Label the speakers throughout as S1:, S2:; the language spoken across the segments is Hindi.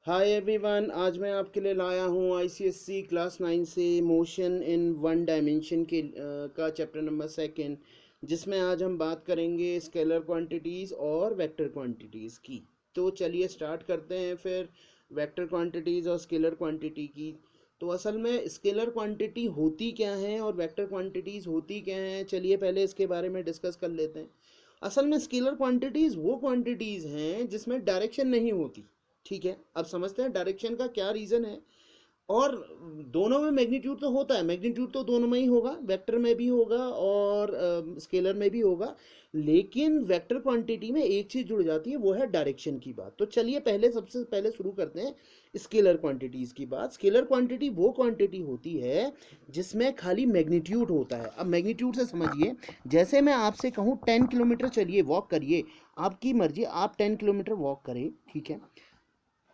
S1: हाय एवरीवन, आज मैं आपके लिए लाया हूँ आईसीएससी क्लास 9 से मोशन इन वन डायमेंशन का चैप्टर नंबर सेकंड, जिसमें आज हम बात करेंगे स्केलर क्वांटिटीज़ और वेक्टर क्वांटिटीज़ की। तो चलिए स्टार्ट करते हैं फिर वेक्टर क्वांटिटीज़ और स्केलर क्वांटिटी की। तो असल में स्केलर क्वांटिटी होती क्या है और वेक्टर क्वांटिटीज़ होती क्या हैं, चलिए पहले इसके बारे में डिस्कस कर लेते हैं। असल में स्केलर क्वांटिटीज़ वो क्वांटिटीज़ हैं जिसमें डायरेक्शन नहीं होती। ठीक है, अब समझते हैं डायरेक्शन का क्या रीज़न है। और दोनों में मैग्नीट्यूड तो होता है, मैग्नीट्यूड तो दोनों में ही होगा, वेक्टर में भी होगा और स्केलर में भी होगा। लेकिन वेक्टर क्वांटिटी में एक चीज़ जुड़ जाती है, वो है डायरेक्शन की बात। तो चलिए पहले सबसे पहले शुरू करते हैं स्केलर क्वांटिटीज़ की बात। स्केलर क्वांटिटी वो क्वांटिटी होती है जिसमें खाली मैग्नीट्यूड होता है। अब मैग्नीट्यूड से समझिए, जैसे मैं आपसे कहूँ 10 किलोमीटर चलिए, वॉक करिए, आपकी मर्जी, आप 10 किलोमीटर वॉक करें, ठीक है।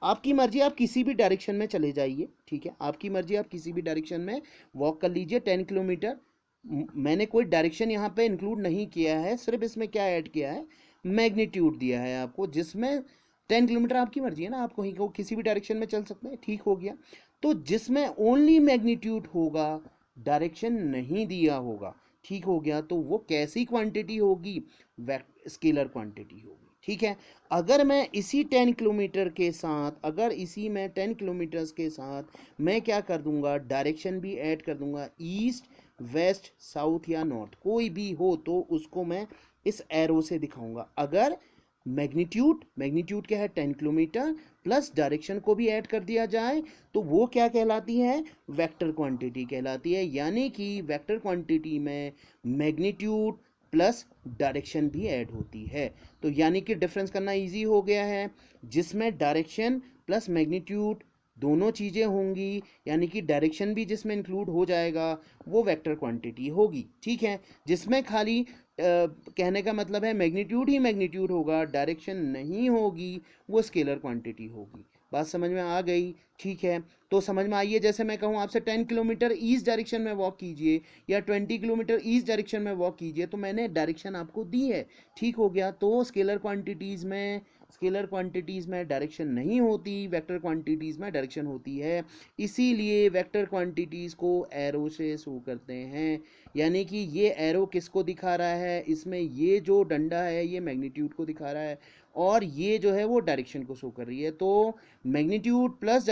S1: आपकी मर्जी, आप किसी भी डायरेक्शन में चले जाइए, ठीक है, आपकी मर्जी, आप किसी भी डायरेक्शन में वॉक कर लीजिए 10 किलोमीटर। मैंने कोई डायरेक्शन यहाँ पे इंक्लूड नहीं किया है, सिर्फ इसमें क्या ऐड किया है, मैग्नीट्यूड दिया है आपको, जिसमें 10 किलोमीटर आपकी मर्जी है ना, आप कहीं को किसी भी डायरेक्शन में चल सकते हैं, ठीक हो गया। तो जिसमें ओनली मैग्नीट्यूड होगा, डायरेक्शन नहीं दिया होगा, ठीक हो गया, तो वो कैसी क्वांटिटी होगी, स्केलर क्वांटिटी होगी, ठीक है। अगर मैं इसी 10 किलोमीटर के साथ, अगर इसी में 10 किलोमीटर्स के साथ मैं क्या कर दूंगा, डायरेक्शन भी ऐड कर दूंगा, ईस्ट वेस्ट साउथ या नॉर्थ कोई भी हो, तो उसको मैं इस एरो से दिखाऊंगा। अगर मैग्नीट्यूड मैग्नीट्यूड क्या है, 10 किलोमीटर प्लस डायरेक्शन को भी ऐड कर दिया जाए, तो वो क्या कहलाती है, वेक्टर क्वांटिटी कहलाती है। यानी कि वेक्टर क्वांटिटी में मैग्नीट्यूड प्लस डायरेक्शन भी ऐड होती है। तो यानी कि डिफरेंस करना इजी हो गया है, जिसमें डायरेक्शन प्लस मैग्नीट्यूड दोनों चीज़ें होंगी, यानी कि डायरेक्शन भी जिसमें इंक्लूड हो जाएगा, वो वेक्टर क्वांटिटी होगी, ठीक है। जिसमें खाली कहने का मतलब है मैग्नीट्यूड ही मैग्नीट्यूड होगा, डायरेक्शन नहीं होगी, वो स्केलर क्वांटिटी होगी। बात समझ में आ गई, ठीक है। तो समझ में आइए, जैसे मैं कहूँ आपसे 10 किलोमीटर ईस्ट डायरेक्शन में वॉक कीजिए या 20 किलोमीटर ईस्ट डायरेक्शन में वॉक कीजिए, तो मैंने डायरेक्शन आपको दी है, ठीक हो गया। तो स्केलर क्वांटिटीज़ में डायरेक्शन नहीं होती, वेक्टर क्वांटिटीज़ में डायरेक्शन होती है। इसीलिए वेक्टर क्वांटिटीज़ को एरो से शो करते हैं। यानी कि ये एरो किसको दिखा रहा है, इसमें ये जो डंडा है ये मैग्नीट्यूड को दिखा रहा है, और ये जो है वो डायरेक्शन को शो कर रही है। तो magnitude plus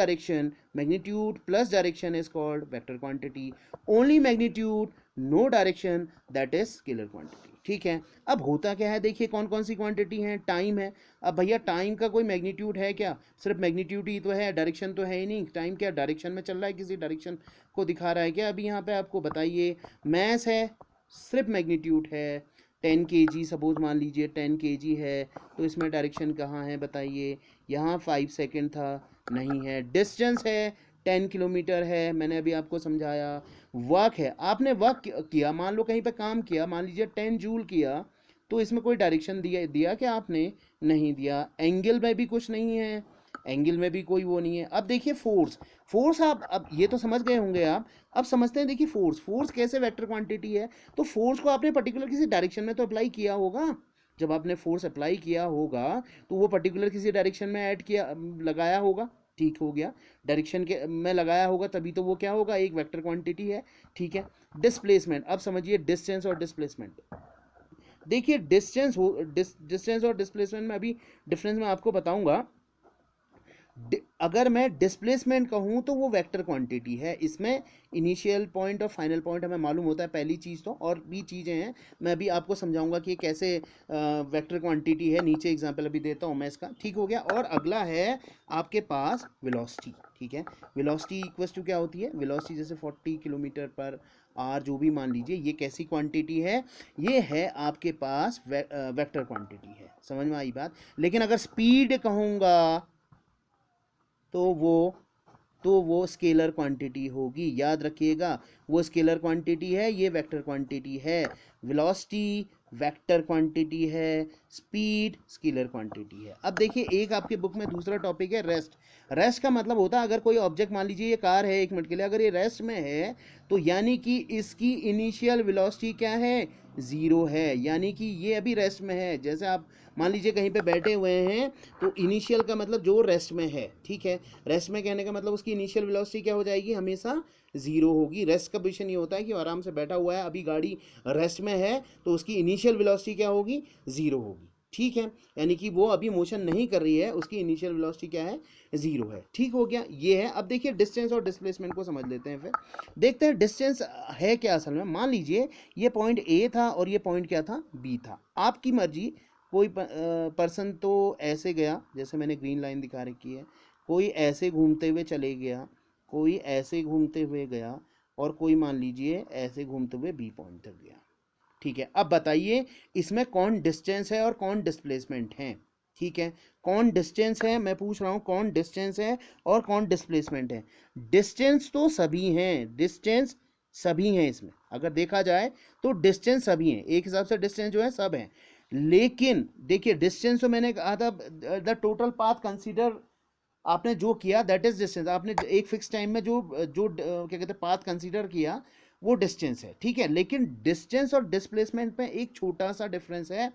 S1: direction is called vector quantity. Only magnitude, no direction, that is scalar quantity, ठीक है। अब होता क्या है, देखिए कौन कौन सी क्वांटिटी है। टाइम है। अब भैया टाइम का कोई मैग्नीट्यूड है क्या, सिर्फ मैग्नीट्यूड ही तो है, डायरेक्शन तो है ही नहीं। टाइम क्या डायरेक्शन में चल रहा है, किसी डायरेक्शन को दिखा रहा है क्या, अभी यहाँ पे आपको बताइए। मैस है, सिर्फ मैग्नीट्यूड है। 10 kg सपोज मान लीजिए 10 kg है, तो इसमें डायरेक्शन कहाँ है बताइए, यहाँ 5 सेकेंड था, नहीं है। डिस्टेंस है 10 किलोमीटर है, मैंने अभी आपको समझाया। वर्क है, आपने वर्क किया, मान लो कहीं पे काम किया, मान लीजिए 10 जूल किया, तो इसमें कोई डायरेक्शन दिया दिया क्या आपने, नहीं दिया। एंगल में भी कुछ नहीं है, एंगल में भी कोई वो नहीं है। अब देखिए फोर्स, फोर्स आप अब ये तो समझ गए होंगे आप। अब समझते हैं, देखिए फोर्स, फोर्स कैसे वेक्टर क्वांटिटी है। तो फोर्स को आपने पर्टिकुलर किसी डायरेक्शन में तो अप्लाई किया होगा। जब आपने फोर्स अप्लाई किया होगा, तो वो पर्टिकुलर किसी डायरेक्शन में ऐड किया, लगाया होगा, ठीक हो गया। डायरेक्शन के में लगाया होगा, तभी तो वो क्या होगा, एक वेक्टर क्वांटिटी है, ठीक है। डिस्प्लेसमेंट, अब समझिए डिस्टेंस और डिस्प्लेसमेंट। देखिए डिस्टेंस और डिस्प्लेसमेंट में अभी डिफरेंस मैं आपको बताऊंगा। अगर मैं डिस्प्लेसमेंट कहूँ तो वो वेक्टर क्वांटिटी है, इसमें इनिशियल पॉइंट और फाइनल पॉइंट हमें मालूम होता है, पहली चीज़। तो और भी चीज़ें हैं, मैं अभी आपको समझाऊंगा कि कैसे वेक्टर क्वांटिटी है। नीचे एग्जांपल अभी देता हूँ मैं इसका, ठीक हो गया। और अगला है आपके पास वेलोसिटी, ठीक है। वेलोसिटी इक्वल्स टू क्या होती है, वेलोसिटी जैसे 40 km/h जो भी मान लीजिए, ये कैसी क्वांटिटी है, ये है आपके पास वेक्टर क्वांटिटी है। समझ में आई बात। लेकिन अगर स्पीड कहूँगा तो वो स्केलर क्वांटिटी होगी, याद रखिएगा। वो स्केलर क्वांटिटी है, ये वेक्टर क्वांटिटी है। वेलोसिटी वेक्टर क्वांटिटी है, स्पीड स्केलर क्वांटिटी है। अब देखिए एक आपके बुक में दूसरा टॉपिक है रेस्ट। रेस्ट का मतलब होता है, अगर कोई ऑब्जेक्ट, मान लीजिए ये कार है, 1 मिनट के लिए अगर ये रेस्ट में है, तो यानी कि इसकी इनिशियल वेलोसिटी क्या है, ज़ीरो है, यानी कि ये अभी रेस्ट में है। जैसे आप मान लीजिए कहीं पे बैठे हुए हैं, तो इनिशियल का मतलब जो रेस्ट में है, ठीक है। रेस्ट में कहने का मतलब उसकी इनिशियल वेलोसिटी क्या हो जाएगी, हमेशा ज़ीरो होगी। रेस्ट का पोजीशन ये होता है कि वो आराम से बैठा हुआ है, अभी गाड़ी रेस्ट में है, तो उसकी इनिशियल वेलोसिटी क्या होगी, ज़ीरो होगी, ठीक है। यानी कि वो अभी मोशन नहीं कर रही है, उसकी इनिशियल वेलोसिटी क्या है, ज़ीरो है, ठीक हो गया। ये है। अब देखिए डिस्टेंस और डिस्प्लेसमेंट को समझ लेते हैं। फिर देखते हैं डिस्टेंस है क्या असल में। मान लीजिए ये पॉइंट ए था और ये पॉइंट क्या था, बी था। आपकी मर्जी, कोई पर्सन तो ऐसे गया, जैसे मैंने ग्रीन लाइन दिखा रखी है, कोई ऐसे घूमते हुए चले गया, कोई ऐसे घूमते हुए गया, और कोई मान लीजिए ऐसे घूमते हुए बी पॉइंट तक गया, ठीक है। अब बताइए इसमें कौन डिस्टेंस है और कौन डिस्प्लेसमेंट है, ठीक है। कौन डिस्टेंस है, मैं पूछ रहा हूँ कौन डिस्टेंस है और कौन डिस्प्लेसमेंट है। डिस्टेंस तो सभी हैं, डिस्टेंस सभी हैं इसमें, अगर देखा जाए तो डिस्टेंस सभी हैं, एक हिसाब से डिस्टेंस जो है सब हैं। लेकिन देखिए डिस्टेंस तो मैंने कहा था द टोटल पाथ कंसीडर, आपने जो किया दैट इज डिस्टेंस। आपने एक फिक्स टाइम में जो जो क्या कहते हैं पाथ कंसीडर किया, वो डिस्टेंस है, ठीक है। लेकिन डिस्टेंस और डिस्प्लेसमेंट में एक छोटा सा डिफरेंस है।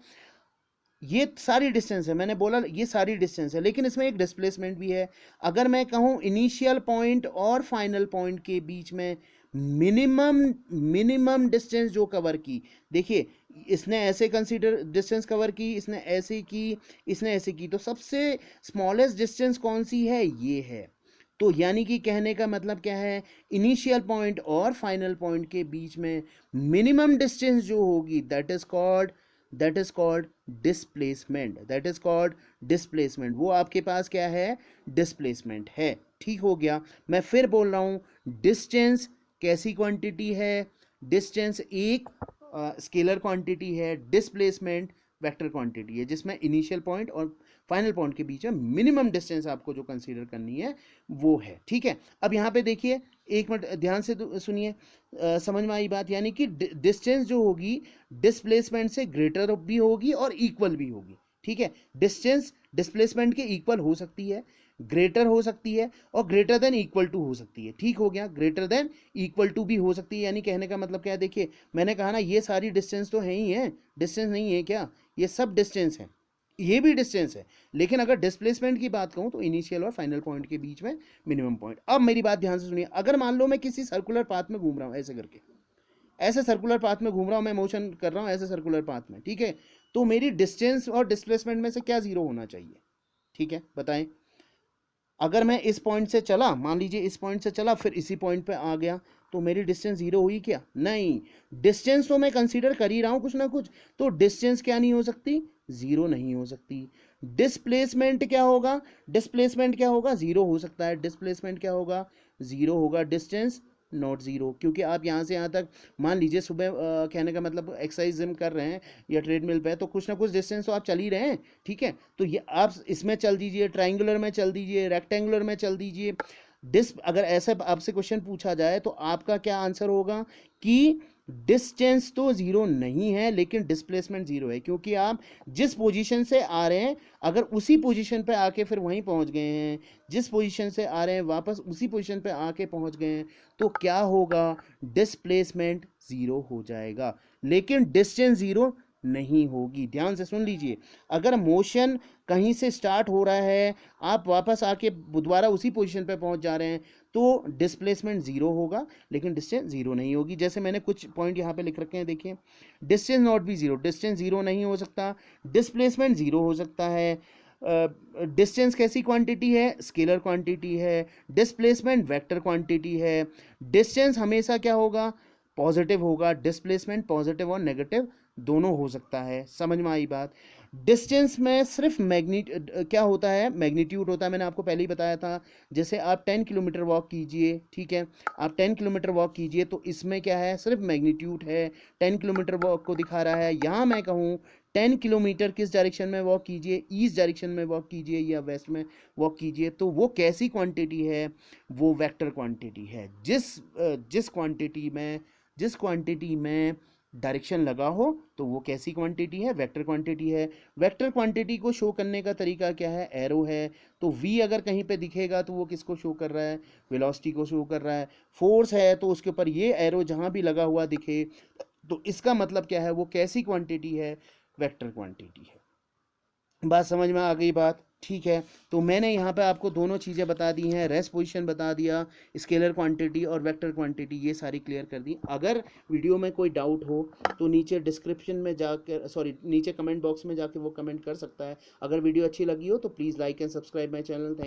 S1: ये सारी डिस्टेंस है, मैंने बोला ये सारी डिस्टेंस है, लेकिन इसमें एक डिस्प्लेसमेंट भी है। अगर मैं कहूँ इनिशियल पॉइंट और फाइनल पॉइंट के बीच में मिनिमम मिनिमम डिस्टेंस जो कवर की, देखिए इसने ऐसे कंसीडर डिस्टेंस कवर की, इसने ऐसे की, इसने ऐसे की, तो सबसे स्मॉलेस्ट डिस्टेंस कौन सी है, ये है। तो यानी कि कहने का मतलब क्या है, इनिशियल पॉइंट और फाइनल पॉइंट के बीच में मिनिमम डिस्टेंस जो होगी that is called displacement, that is called displacement. वो आपके पास क्या है, डिस्प्लेसमेंट है, ठीक हो गया। मैं फिर बोल रहा हूं डिस्टेंस कैसी क्वांटिटी है, डिस्टेंस एक स्केलर क्वांटिटी है, डिस्प्लेसमेंट वेक्टर क्वांटिटी है, जिसमें इनिशियल पॉइंट और फाइनल पॉइंट के बीच में मिनिमम डिस्टेंस आपको जो कंसीडर करनी है वो है, ठीक है। अब यहाँ पे देखिए, एक मिनट ध्यान से सुनिए, समझ में आई बात। यानी कि डिस्टेंस जो होगी डिस्प्लेसमेंट से ग्रेटर भी होगी और इक्वल भी होगी, ठीक है। डिस्टेंस डिस्प्लेसमेंट के इक्वल हो सकती है, ग्रेटर हो सकती है, और ग्रेटर देन इक्वल टू हो सकती है, ठीक हो गया। ग्रेटर देन इक्वल टू भी हो सकती है, यानी कहने का मतलब क्या है, देखिए मैंने कहा ना ये सारी डिस्टेंस तो है ही है, डिस्टेंस नहीं है क्या, ये सब डिस्टेंस है, ये भी डिस्टेंस है। लेकिन अगर डिस्प्लेसमेंट की बात कहूँ तो इनिशियल और फाइनल पॉइंट के बीच में मिनिमम पॉइंट। अब मेरी बात ध्यान से सुनिए, अगर मान लो मैं किसी सर्कुलर पाथ में घूम रहा हूँ, ऐसे करके ऐसे सर्कुलर पाथ में घूम रहा हूँ, मैं मोशन कर रहा हूँ ऐसे सर्कुलर पाथ में, ठीक है। तो मेरी डिस्टेंस और डिस्प्लेसमेंट में से क्या जीरो होना चाहिए, ठीक है, बताएं। अगर मैं इस पॉइंट से चला, मान लीजिए इस पॉइंट से चला, फिर इसी पॉइंट पे आ गया, तो मेरी डिस्टेंस जीरो हुई क्या, नहीं। डिस्टेंस तो मैं कंसीडर कर ही रहा हूँ कुछ ना कुछ, तो डिस्टेंस क्या नहीं हो सकती, जीरो नहीं हो सकती। डिस्प्लेसमेंट क्या होगा, डिस्प्लेसमेंट क्या होगा, जीरो हो सकता है। डिस्प्लेसमेंट क्या होगा, जीरो होगा। डिस्टेंस नॉट जीरो, क्योंकि आप यहाँ से यहाँ तक मान लीजिए सुबह कहने का मतलब एक्सरसाइज जिम कर रहे हैं या ट्रेडमिल पे, तो कुछ ना कुछ डिस्टेंस तो आप चल ही रहे हैं, ठीक है। तो ये आप इसमें चल दीजिए, ट्राइंगुलर में चल दीजिए, रेक्टेंगुलर में चल दीजिए। अगर ऐसे आपसे क्वेश्चन पूछा जाए तो आपका क्या आंसर होगा कि डिस्टेंस तो जीरो नहीं है लेकिन डिस्प्लेसमेंट जीरो है, क्योंकि आप जिस पोजीशन से आ रहे हैं, अगर उसी पोजीशन पे आके फिर वहीं पहुंच गए हैं, जिस पोजीशन से आ रहे हैं वापस उसी पोजीशन पे आके पहुंच गए हैं, तो क्या होगा, डिस्प्लेसमेंट जीरो हो जाएगा, लेकिन डिस्टेंस जीरो नहीं होगी। ध्यान से सुन लीजिए, अगर मोशन कहीं से स्टार्ट हो रहा है, आप वापस आके दोबारा उसी पोजीशन पे पहुंच जा रहे हैं, तो डिस्प्लेसमेंट जीरो होगा लेकिन डिस्टेंस जीरो नहीं होगी। जैसे मैंने कुछ पॉइंट यहाँ पे लिख रखे हैं, देखिए distance not be zero, distance zero नहीं हो सकता, डिस्प्लेसमेंट जीरो हो सकता है। डिस्टेंस कैसी क्वांटिटी है, स्केलर क्वांटिटी है। डिस्प्लेसमेंट वेक्टर क्वांटिटी है। डिस्टेंस हमेशा क्या होगा, पॉजिटिव होगा। डिस्प्लेसमेंट पॉजिटिव और नेगेटिव दोनों हो सकता है। समझ में आई बात। डिस्टेंस में सिर्फ क्या होता है, मैग्नीट्यूड होता है, मैंने आपको पहले ही बताया था। जैसे आप 10 किलोमीटर वॉक कीजिए, ठीक है, आप 10 किलोमीटर वॉक कीजिए, तो इसमें क्या है, सिर्फ मैग्नीट्यूड है, 10 किलोमीटर वॉक को दिखा रहा है। यहाँ मैं कहूँ 10 किलोमीटर किस डायरेक्शन में वॉक कीजिए, ईस्ट डायरेक्शन में वॉक कीजिए या वेस्ट में वॉक कीजिए, तो वो कैसी क्वांटिटी है, वो वेक्टर क्वांटिटी है। जिस क्वांटिटी में डायरेक्शन लगा हो तो वो कैसी क्वांटिटी है, वेक्टर क्वांटिटी है। वेक्टर क्वांटिटी को शो करने का तरीका क्या है, एरो है। तो v अगर कहीं पे दिखेगा तो वो किसको शो कर रहा है, वेलोसिटी को शो कर रहा है। फोर्स है तो उसके ऊपर ये एरो जहाँ भी लगा हुआ दिखे तो इसका मतलब क्या है, वो कैसी क्वांटिटी है, वेक्टर क्वांटिटी है। बात समझ में आ गई बात, ठीक है। तो मैंने यहाँ पे आपको दोनों चीज़ें बता दी हैं, रेस्ट पोजीशन बता दिया, स्केलर क्वांटिटी और वेक्टर क्वांटिटी, ये सारी क्लियर कर दी। अगर वीडियो में कोई डाउट हो तो नीचे डिस्क्रिप्शन में जाकर, सॉरी नीचे कमेंट बॉक्स में जाके वो कमेंट कर सकता है। अगर वीडियो अच्छी लगी हो तो please like and subscribe my channel. Thank